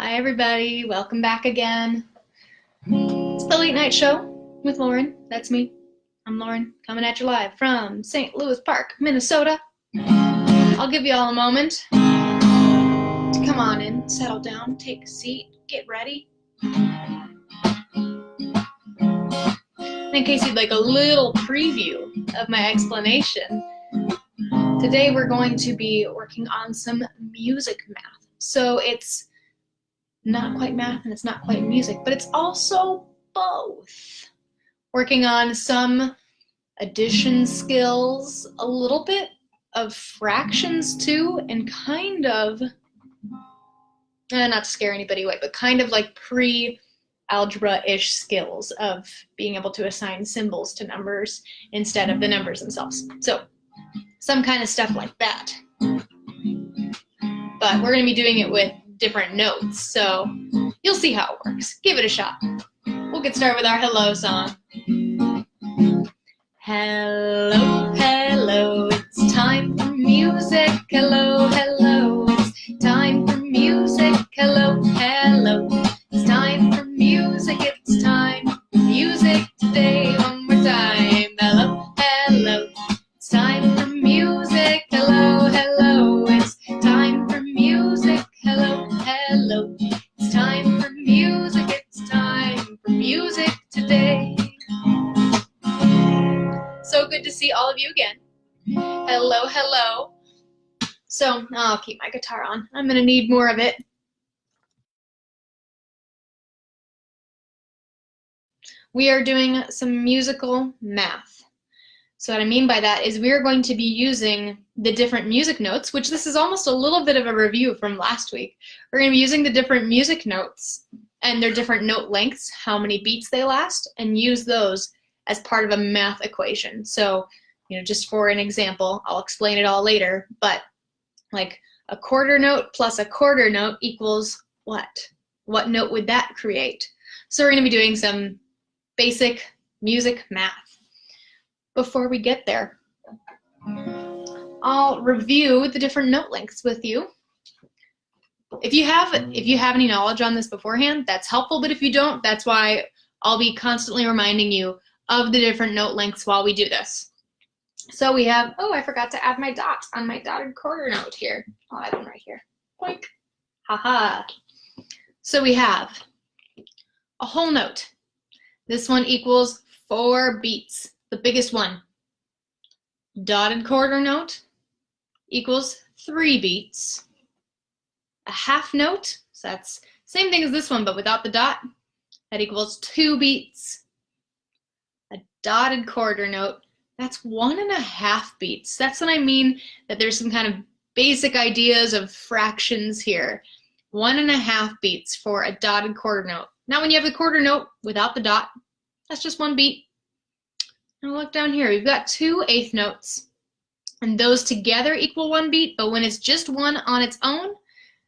Hi everybody, welcome back again. It's the Late Night Show with Lauren. That's me. I'm Lauren, coming at you live from St. Louis Park, Minnesota. I'll give you all a moment to come on in, settle down, take a seat, get ready. In case you'd like a little preview of my explanation, today we're going to be working on some music math. So it's not quite math and it's not quite music, but it's also both. Working on some addition skills, a little bit of fractions too, and kind of, not to scare anybody away, but kind of like pre-algebra-ish skills of being able to assign symbols to numbers instead of the numbers themselves. So some kind of stuff like that. But we're going to be doing it with different notes, so you'll see how it works. Give it a shot. We'll get started with our hello song. Hello, hello, it's time for music. Hello, hello, it's time for music. Hello, hello, it's time for music. It's time for music today. One more time. Hello, hello, it's time for music. Hello, hello, it's time for music. Hello, hello, it's time for music. It's time for music today. So good to see all of you again. Hello, hello. So I'll keep my guitar on. I'm gonna need more of it. We are doing some musical math. So what I mean by that is we are going to be using the different music notes, which this is almost a little bit of a review from last week. We're going to be using the different music notes and their different note lengths, how many beats they last, and use those as part of a math equation. So, just for an example, I'll explain it all later, but like a quarter note plus a quarter note equals what? What note would that create? So we're going to be doing some basic music math. Before we get there, I'll review the different note lengths with you. If you have any knowledge on this beforehand, that's helpful, but if you don't, that's why I'll be constantly reminding you of the different note lengths while we do this. So we have, oh, I forgot to add my dot on my dotted quarter note here. I'll add one right here. Boink. Haha. So we have a whole note. This one equals 4 beats, the biggest one. Dotted quarter note equals 3 beats. A half note, so that's same thing as this one, but without the dot, that equals 2 beats. A dotted quarter note, that's 1.5 beats. That's what I mean, that there's some kind of basic ideas of fractions here. 1.5 beats for a dotted quarter note. Now when you have the quarter note without the dot, that's just 1 beat. Now look down here, we've got 2 eighth notes, and those together equal 1 beat, but when it's just one on its own,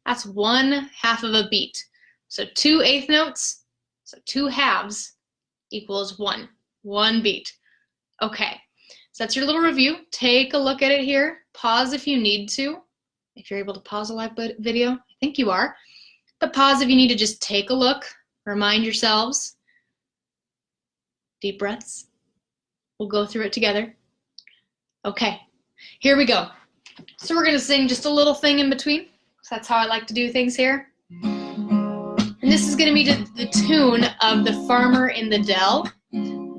that's 1/2 of a beat. So 2 eighth notes, so 2 halves equals 1 beat. Okay, so that's your little review. Take a look at it here. Pause if you need to. If you're able to pause a live video, I think you are. But pause if you need to just take a look, remind yourselves. Deep breaths. We'll go through it together. Okay, here we go. So we're gonna sing just a little thing in between. So that's how I like to do things here. And this is gonna be to the tune of The Farmer in the Dell.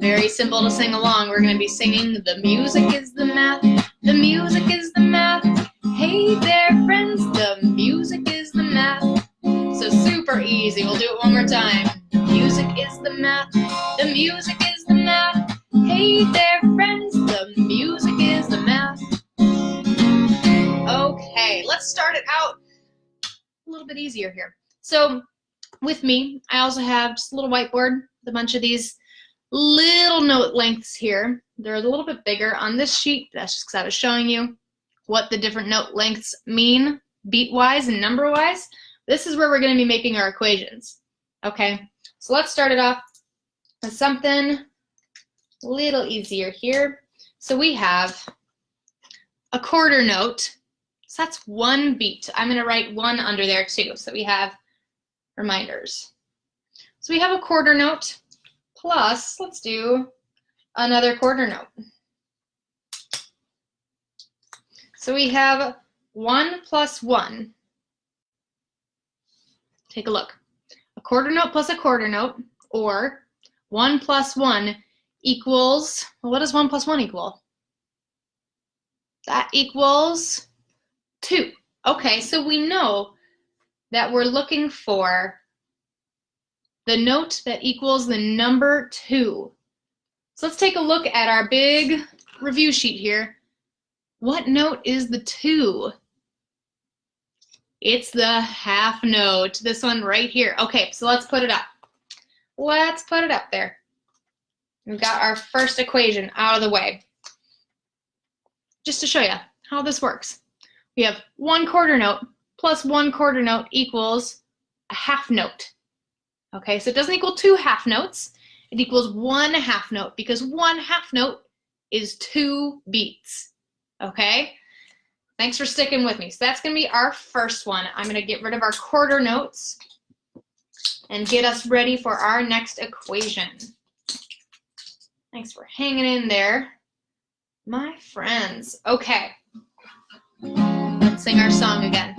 Very simple to sing along. We're gonna be singing, the music is the math, the music is the math. Hey there friends, the music is the math. So super easy, we'll do it one more time. The music is the math, the music is the math. Hey there friends, the music is the math. Okay, let's start it out a little bit easier here. So with me, I also have just a little whiteboard with a bunch of these little note lengths here. They're a little bit bigger on this sheet. That's just because I was showing you what the different note lengths mean beat-wise and number-wise. This is where we're going to be making our equations. Okay, so let's start it off with something a little easier here. So we have a quarter note. So that's 1 beat. I'm going to write 1 under there too. So we have reminders. So we have a quarter note plus, let's do another quarter note. So we have 1 plus 1. Take a look. A quarter note plus a quarter note, or 1 plus 1 equals, well, what does 1 plus 1 equal? That equals 2. Okay, so we know that we're looking for the note that equals the number 2. So let's take a look at our big review sheet here. What note is the 2? It's the half note, this one right here. Okay, so let's put it up. Let's put it up there. We've got our first equation out of the way. Just to show you how this works. We have 1 quarter note plus 1 quarter note equals a half note. Okay, so it doesn't equal 2 half notes. It equals 1 half note because 1 half note is 2 beats. Okay? Thanks for sticking with me. So that's going to be our first one. I'm going to get rid of our quarter notes and get us ready for our next equation. Thanks for hanging in there, my friends. Okay. Let's sing our song again.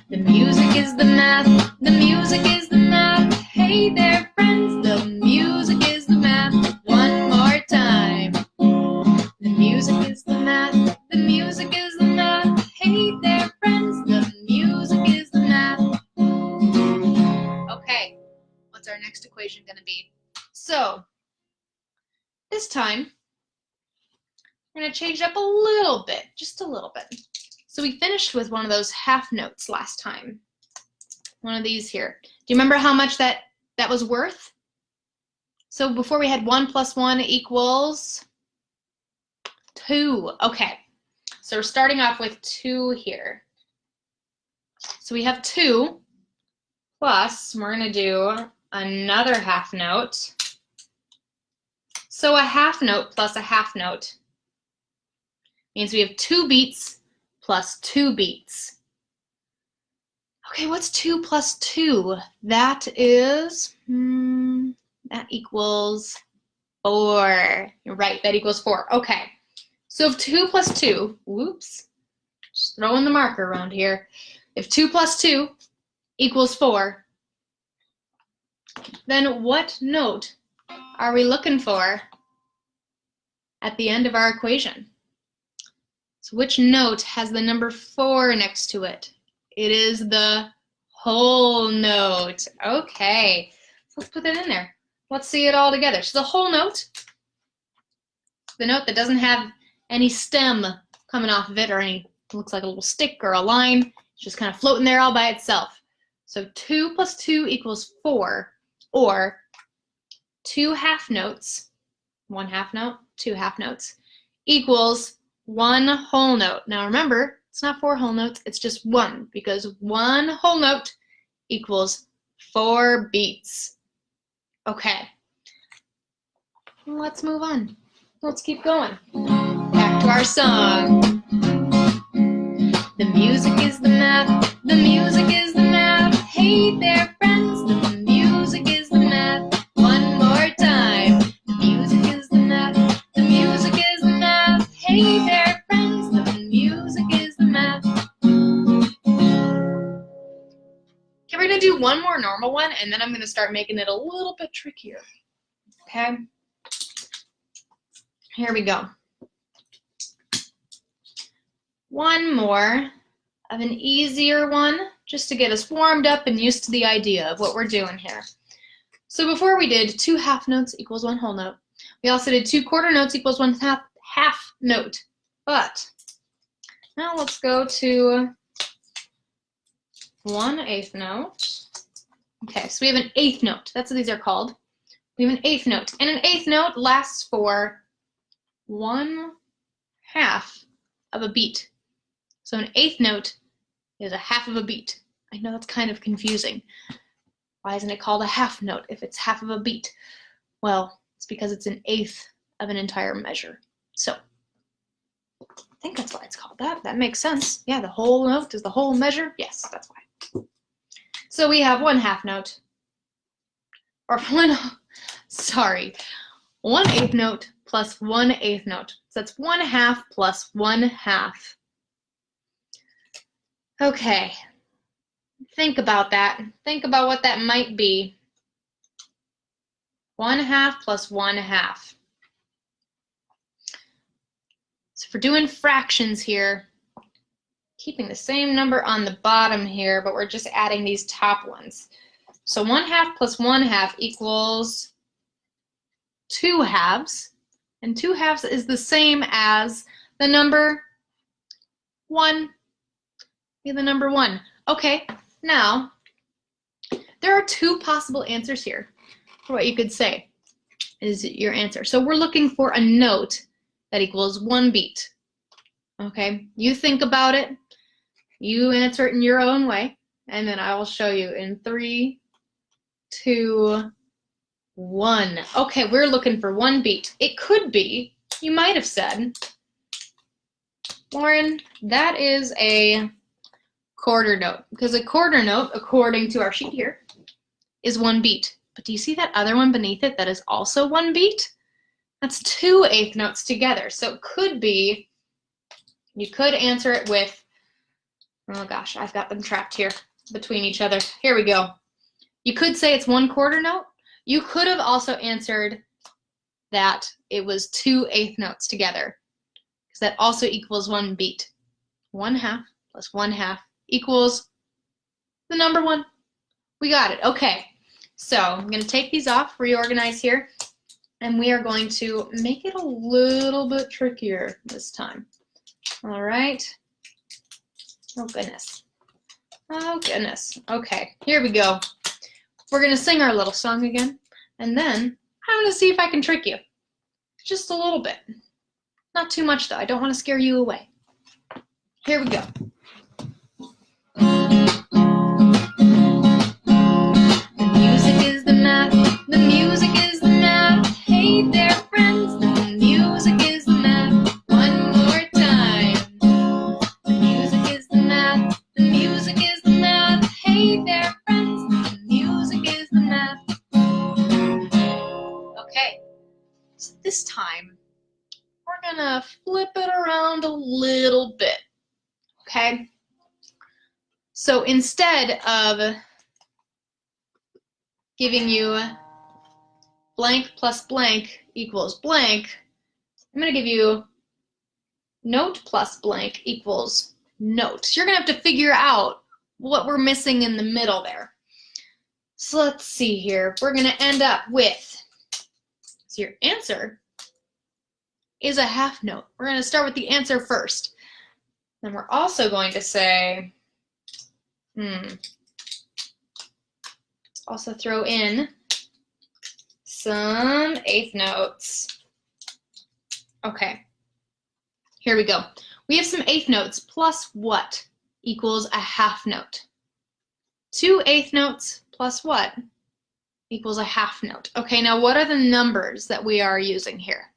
The music is the math. The music is the math. Hey there, friends. The music is the math. One more time. The music is the math. The music is the math. Hey there, friends. The music is the math. Okay. What's our next equation going to be? So, this time, we're going to change it up a little bit, just a little bit. So we finished with one of those half notes last time. One of these here. Do you remember how much that was worth? So before we had 1 plus 1 equals 2. Okay, so we're starting off with 2 here. So we have 2 plus, we're going to do another half note. So a half note plus a half note means we have 2 beats plus 2 beats. Okay, what's 2 plus 2? That is, that equals 4. You're right, that equals 4. Okay, so if 2 plus 2, whoops, just throwing the marker around here. If 2 plus 2 equals 4, then what note are we looking for at the end of our equation? So which note has the number 4 next to it? It is the whole note. Okay, so let's put that in there. Let's see it all together. So the whole note, the note that doesn't have any stem coming off of it or any, looks like a little stick or a line, it's just kind of floating there all by itself. So 2 plus 2 equals 4, or 2 half notes, 1 half note, 2 half notes, equals 1 whole note. Now remember, it's not 4 whole notes, it's just 1, because 1 whole note equals 4 beats. Okay, let's move on. Let's keep going. Back to our song. The music is the math, the music is the math. Hey there, friends, the music is the math. One more time. The music is the math, the music is the math. Hey there, friends, the music is the math. Okay, we're gonna do one more normal one, and then I'm gonna start making it a little bit trickier. Okay? Here we go. One more of an easier one, just to get us warmed up and used to the idea of what we're doing here. So before we did 2 half notes equals 1 whole note. We also did 2 quarter notes equals 1 half note. But now let's go to 1/8 note. Okay, so we have an 8th note. That's what these are called. We have an 8th note. And an 8th note lasts for 1/2 of a beat. So an 8th note is a half of a beat. I know that's kind of confusing. Why isn't it called a half note if it's half of a beat? Well, it's because it's an 1/8 of an entire measure. So I think that's why it's called that. That makes sense. Yeah, the whole note is the whole measure. Yes, that's why. So we have 1/2 note, or 1/8 note plus 1/8 note. So that's 1/2 plus 1/2. Okay, think about that. Think about what that might be. 1/2 plus 1/2. So if we're doing fractions here, keeping the same number on the bottom here, but we're just adding these top ones. So 1/2 plus 1/2 equals 2/2, and 2/2 is the same as the number 1. The number 1. Okay, now there are 2 possible answers here for what you could say is your answer. So we're looking for a note that equals 1 beat. Okay, you think about it, you answer it in your own way, and then I will show you in 3, 2, 1. Okay, we're looking for 1 beat. It could be, you might have said, Lauren, that is a quarter note, because a quarter note, according to our sheet here, is 1 beat. But do you see that other one beneath it that is also 1 beat? That's 2 eighth notes together. So it could be, you could answer it with, oh gosh, I've got them trapped here between each other. Here we go. You could say it's 1/4 note. You could have also answered that it was 2 eighth notes together, because that also equals 1 beat. 1/2 plus 1/2 equals the number 1. We got it. Okay, so I'm going to take these off, reorganize here, and we are going to make it a little bit trickier this time. All right. Oh, goodness. Oh, goodness. Okay, here we go. We're going to sing our little song again, and then I'm going to see if I can trick you. Just a little bit. Not too much, though. I don't want to scare you away. Here we go. The music is the math. The music is the math. Hey there, friends. The music is the math. One more time. The music is the math. The music is the math. Hey there, friends. The music is the math. Okay, so this time we're gonna flip it around a little bit. Okay, so instead of giving you blank plus blank equals blank, I'm going to give you note plus blank equals note. So you're going to have to figure out what we're missing in the middle there. So let's see here. We're going to end up with, so your answer is a 1/2 note. We're going to start with the answer first. Then we're also going to say, also throw in some eighth notes. Okay, here we go. We have some eighth notes plus what equals a 1/2 note? 2 eighth notes plus what equals a 1/2 note? Okay, now what are the numbers that we are using here?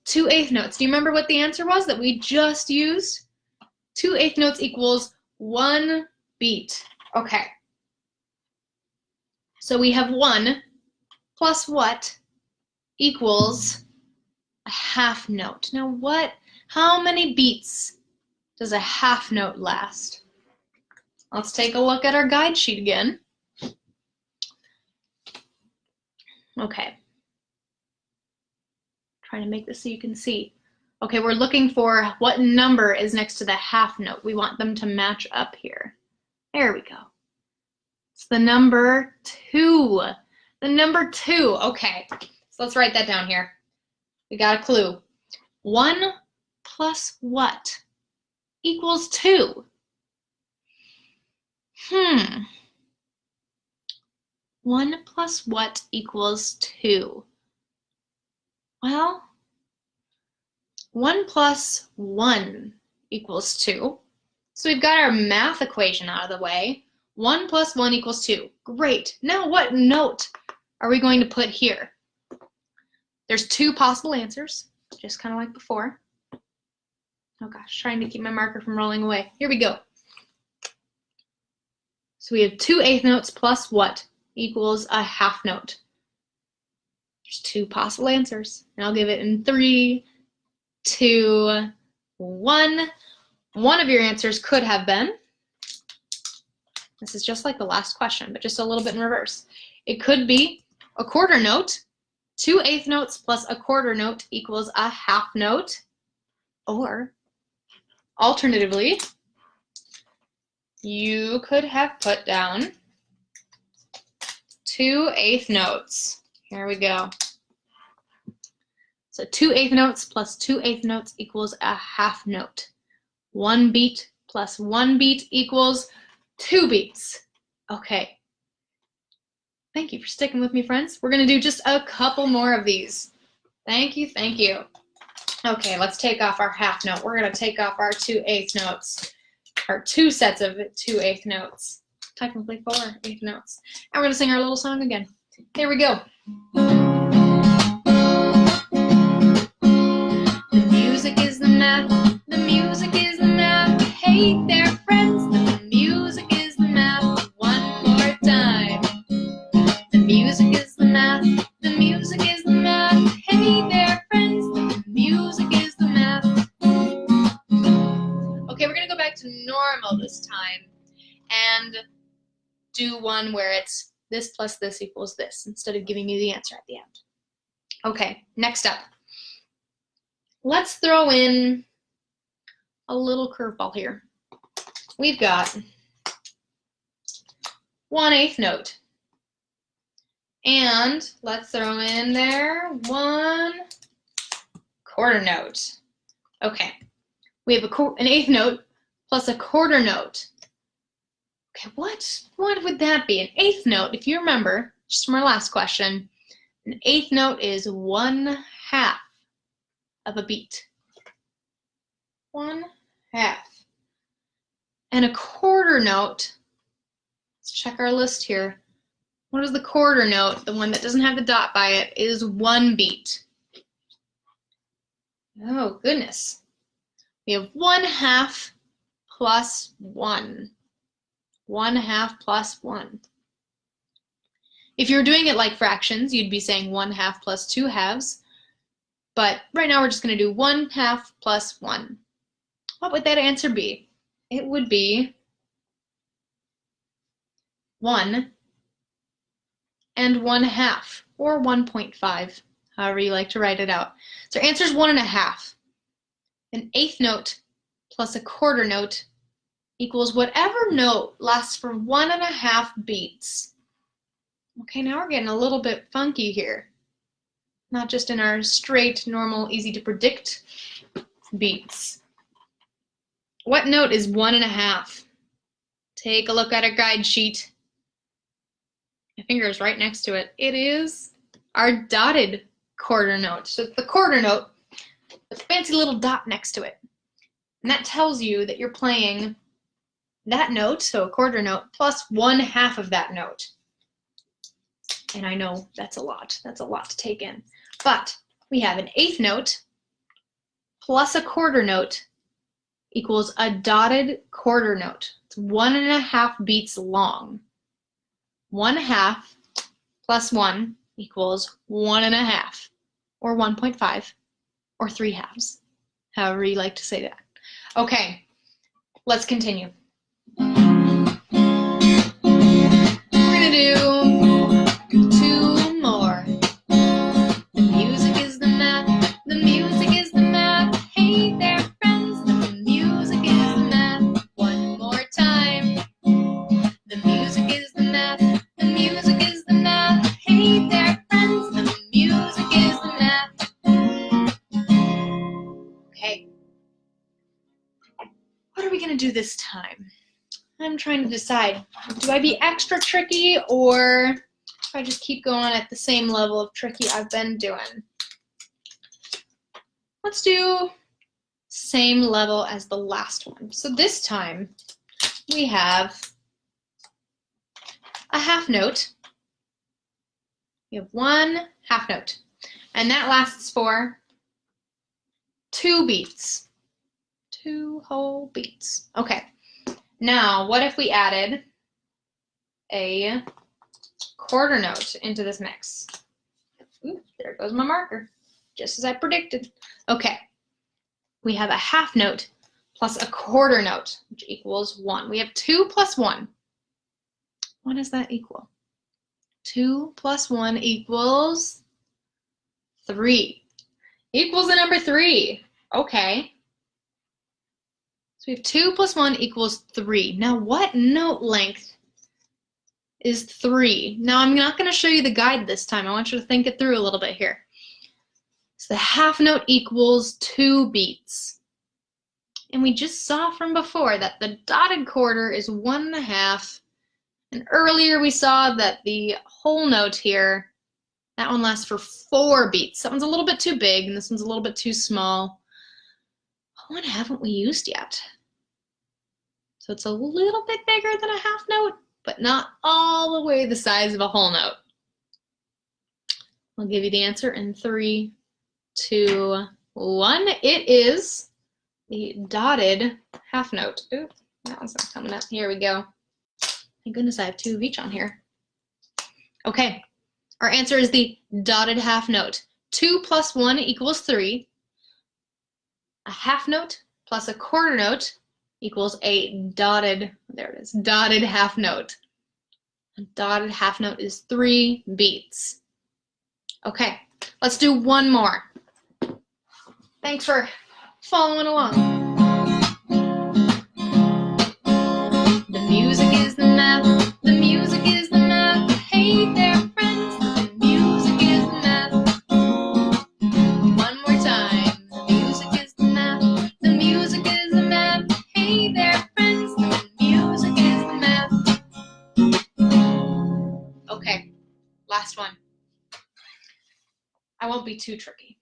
2 eighth notes. Do you remember what the answer was that we just used? 2 eighth notes equals 1 beat. Okay. So we have 1 plus what equals a 1/2 note. Now how many beats does a 1/2 note last? Let's take a look at our guide sheet again. Okay. Trying to make this so you can see. Okay, we're looking for what number is next to the 1/2 note. We want them to match up here. There we go. It's the number 2. The number 2. Okay, so let's write that down here. We got a clue. 1 plus what equals 2? 1 plus what equals 2? Well, 1 plus 1 equals 2. So we've got our math equation out of the way. 1 plus 1 equals 2. Great. Now what note are we going to put here? There's 2 possible answers, just kind of like before. Oh gosh, trying to keep my marker from rolling away. Here we go. So we have 2 eighth notes plus what equals a half note? There's 2 possible answers. And I'll give it in 3, 2, 1. One of your answers could have been, this is just like the last question, but just a little bit in reverse. It could be a quarter note. 2 eighth notes plus a quarter note equals a half note. Or, alternatively, you could have put down 2 eighth notes. Here we go. So 2 eighth notes plus 2 eighth notes equals a half note. 1 beat plus 1 beat equals 2 beats. Okay. Thank you for sticking with me, friends. We're going to do just a couple more of these. Thank you, thank you. Okay, let's take off our half note. We're going to take off our 2 eighth notes, or 2 sets of 2 eighth notes. Technically 4 eighth notes. And we're going to sing our little song again. Here we go. The music is the math. The music is the math. Hey there, friends. The music is the math. One more time. The music is the math. The music is the math. Hey there, friends. The music is the math. Okay, we're going to go back to normal this time and do one where it's this plus this equals this instead of giving you the answer at the end. Okay, next up. Let's throw in a little curveball here. We've got 1 eighth note. And let's throw in there 1 quarter note. Okay, we have an eighth note plus a quarter note. Okay, what would that be? An eighth note, if you remember, just from our last question, an eighth note is 1/2 of a beat. 1/2. And a quarter note, let's check our list here. What is the quarter note? The one that doesn't have the dot by it is 1 beat. Oh, goodness. We have 1/2 plus 1. 1/2 plus 1. If you were doing it like fractions, you'd be saying 1/2 plus 2 halves. But right now we're just going to do 1/2 plus 1. What would that answer be? It would be 1 and 1/2, or 1.5, however you like to write it out. So our answer is 1.5. An eighth note plus a quarter note equals whatever note lasts for 1.5 beats. Okay, now we're getting a little bit funky here. Not just in our straight, normal, easy to predict beats. What note is 1.5? Take a look at our guide sheet. My finger is right next to it. It is our dotted quarter note. So it's the quarter note with a fancy little dot next to it. And that tells you that you're playing that note, so a quarter note, plus 1/2 of that note. And I know that's a lot. That's a lot to take in. But we have an eighth note plus a quarter note equals a dotted quarter note. It's 1.5 beats long. 1/2 plus 1 equals 1.5, or 1.5, or 3 halves, however you like to say that. Okay, let's continue. We're gonna do 2 more. The music is the math. The music is the math. Hey there, friends. The music is the math. One more time. The music is the math. The music is the math. Hey there, friends. The music is the math. Okay. What are we gonna do this time? I'm trying to decide. Do I be extra tricky, or do I just keep going at the same level of tricky I've been doing? Let's do same level as the last one. So this time we have a half note. We have 1 half note, and that lasts for 2 beats. 2 whole beats. Okay. Now, what if we added a quarter note into this mix. Ooh, there goes my marker, just as I predicted. Okay, we have a half note plus a quarter note, which equals 1. We have 2 plus 1. What does that equal? 2 plus 1 equals 3. Equals the number 3. Okay. So we have 2 plus 1 equals 3. Now what note length is 3? Now I'm not going to show you the guide this time. I want you to think it through a little bit here. So the half note equals 2 beats. And we just saw from before that the dotted quarter is 1.5. And earlier we saw that the whole note here, that one lasts for 4 beats. That one's a little bit too big and this one's a little bit too small. What haven't we used yet? So it's a little bit bigger than a half note, but not all the way the size of a whole note. I'll give you the answer in 3, 2, 1. It is the dotted half note. Ooh, that one's not coming up. Here we go. Thank goodness I have 2 of each on here. Okay, our answer is the dotted half note. 2 plus 1 equals 3. A half note plus a quarter note equals a dotted, there it is, dotted half note. A dotted half note is 3 beats. Okay, let's do one more. Thanks for following along. The music is the math, the music is the math. Hey there, friends, the music is the math. One more time. The music is the math, the music is the math. Hey there, friends, the music is the math. Okay, last one. I won't be too tricky.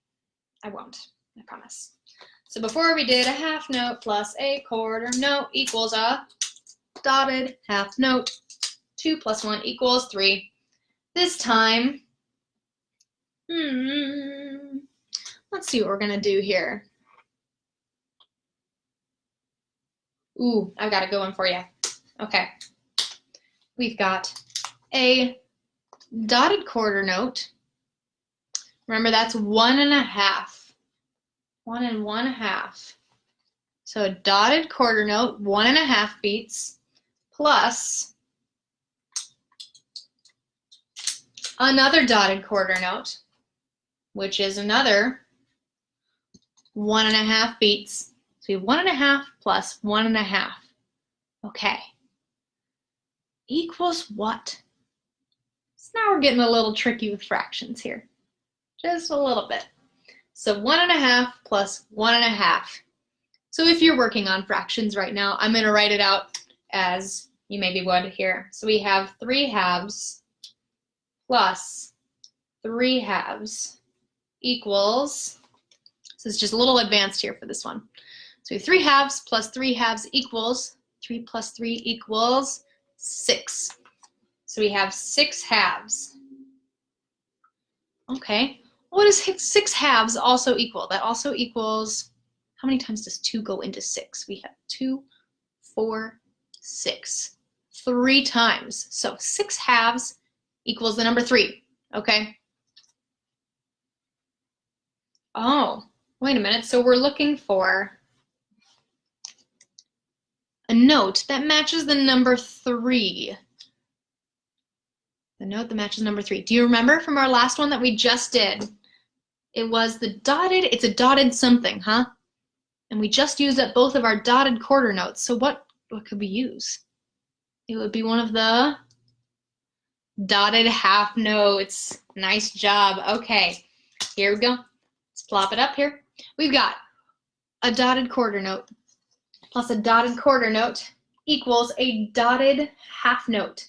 I won't, I promise. So before we did a half note plus a quarter note equals a dotted half note. 2 plus 1 equals 3. This time, let's see what we're gonna do here. Ooh, I've got a good one for you. Okay, we've got a dotted quarter note. Remember, that's 1.5. 1 and 1/2. So a dotted quarter note, 1.5 beats, plus another dotted quarter note, which is another 1.5 beats. So we have 1.5 plus 1.5. Okay. Equals what? So now we're getting a little tricky with fractions here. Just a little bit. So 1.5 plus 1.5. So if you're working on fractions right now, I'm going to write it out as you maybe would here. So we have 3 halves plus 3 halves equals, so it's just a little advanced here for this one. So 3 halves plus 3 halves equals, 3 plus 3 equals 6. So we have 6 halves. Okay. What does 6 halves also equal? That also equals, how many times does 2 go into 6? We have 2, 4, 6. 3 times. So 6 halves equals the number 3. Okay? Oh, wait a minute. So we're looking for a note that matches the number 3. The note that matches number 3. Do you remember from our last one that we just did? It was the dotted, it's a dotted something, huh? And we just used up both of our dotted quarter notes. So what could we use? It would be one of the dotted half notes. Nice job. Okay, here we go. Let's plop it up here. We've got a dotted quarter note plus a dotted quarter note equals a dotted half note.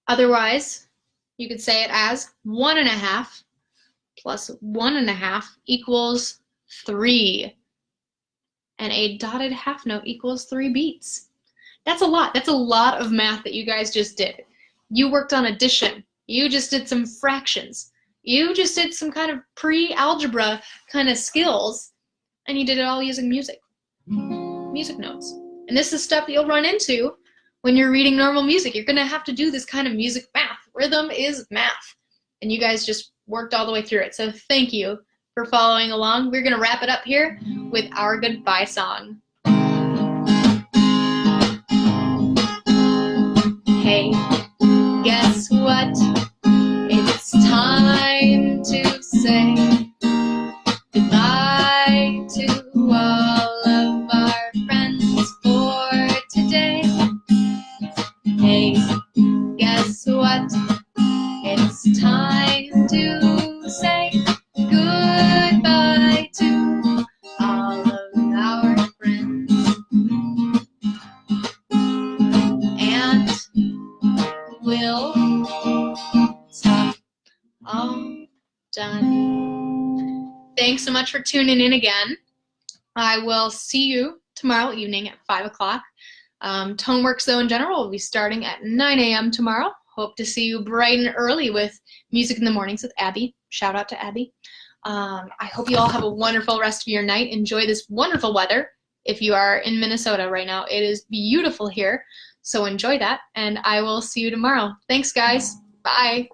Otherwise, you could say it as 1.5 plus 1.5 equals 3. And a dotted half note equals 3 beats. That's a lot. That's a lot of math that you guys just did. You worked on addition. You just did some fractions. You just did some kind of pre-algebra kind of skills, and you did it all using music. Music notes. And this is stuff that you'll run into when you're reading normal music. You're going to have to do this kind of music math. Rhythm is math. And you guys just worked all the way through it. So thank you for following along. We're going to wrap it up here with our goodbye song. Hey, guess what? It's time to say goodbye to all of our friends for today. Hey, guess what? It's time to say goodbye to all of our friends. And we'll stop all done. Thanks so much for tuning in again. I will see you tomorrow evening at 5 o'clock. Toneworks, though, in general, will be starting at 9 a.m. tomorrow. Hope to see you bright and early with Music in the Mornings with Abby. Shout out to Abby. I hope you all have a wonderful rest of your night. Enjoy this wonderful weather. If you are in Minnesota right now, it is beautiful here. So enjoy that, and I will see you tomorrow. Thanks, guys. Bye.